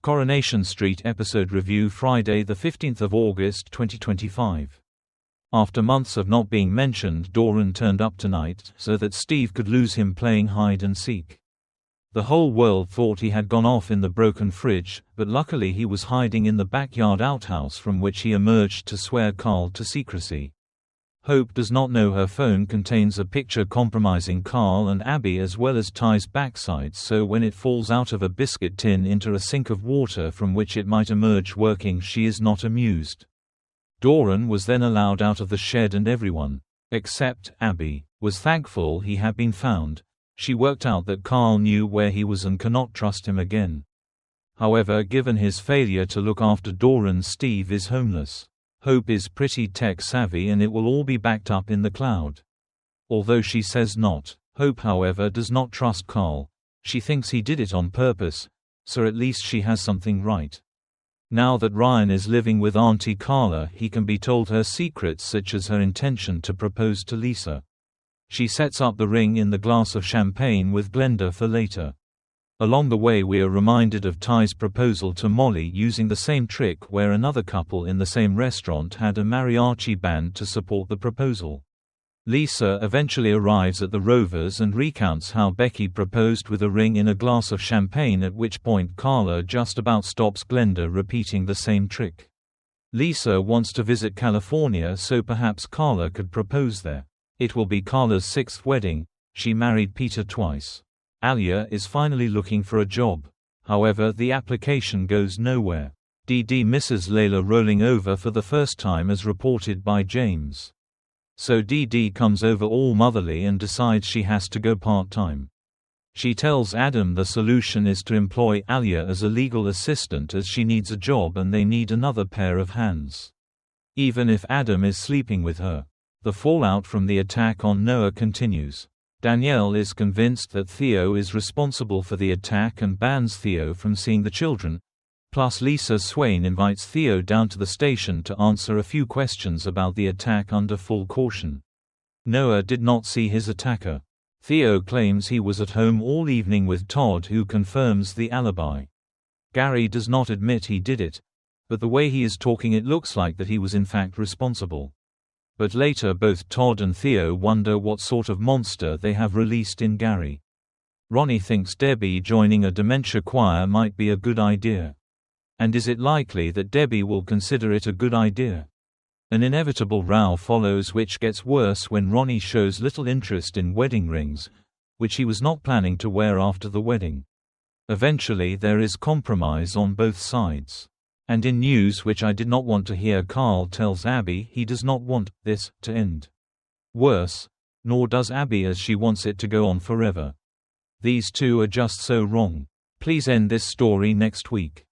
Coronation Street episode review Friday 15 August 2025. After months of not being mentioned, Dorin turned up tonight, so that Steve could lose him playing hide and seek. The whole world thought he had gone off in the broken fridge, but luckily he was hiding in the backyard outhouse from which he emerged to swear Carl to secrecy. Hope does not know her phone contains a picture compromising Carl and Abby as well as Ty's backside, so when it falls out of a biscuit tin into a sink of water from which it might emerge working, she is not amused. Dorin was then allowed out of the shed and everyone, except Abby, was thankful he had been found. She worked out that Carl knew where he was and cannot trust him again. However, given his failure to look after Dorin, Steve is homeless. Hope is pretty tech-savvy and it will all be backed up in the cloud. Although she says not. Hope, however, does not trust Carl. She thinks he did it on purpose, so at least she has something right. Now that Ryan is living with Auntie Carla, he can be told her secrets, such as her intention to propose to Lisa. She sets up the ring in the glass of champagne with Glenda for later. Along the way we are reminded of Ty's proposal to Molly using the same trick where another couple in the same restaurant had a mariachi band to support the proposal. Lisa eventually arrives at the Rovers and recounts how Becky proposed with a ring in a glass of champagne, at which point Carla just about stops Glenda repeating the same trick. Lisa wants to visit California, so perhaps Carla could propose there. It will be Carla's 6th wedding. She married Peter twice. Alya is finally looking for a job. However, the application goes nowhere. Dee Dee misses Laila rolling over for the first time as reported by James. So Dee Dee comes over all motherly and decides she has to go part-time. She tells Adam the solution is to employ Alya as a legal assistant as she needs a job and they need another pair of hands. Even if Adam is sleeping with her. The fallout from the attack on Noah continues. Danielle is convinced that Theo is responsible for the attack and bans Theo from seeing the children. Plus Lisa Swain invites Theo down to the station to answer a few questions about the attack under full caution. Noah did not see his attacker. Theo claims he was at home all evening with Todd, who confirms the alibi. Gary does not admit he did it, but the way he is talking it looks like that he was in fact responsible. But later both Todd and Theo wonder what sort of monster they have released in Gary. Ronnie thinks Debbie joining a dementia choir might be a good idea. And is it likely that Debbie will consider it a good idea? An inevitable row follows, which gets worse when Ronnie shows little interest in wedding rings, which he was not planning to wear after the wedding. Eventually there is compromise on both sides. And in news which I did not want to hear, Carl tells Abby he does not want this to end. Worse, nor does Abby, as she wants it to go on forever. These two are just so wrong. Please end this story next week.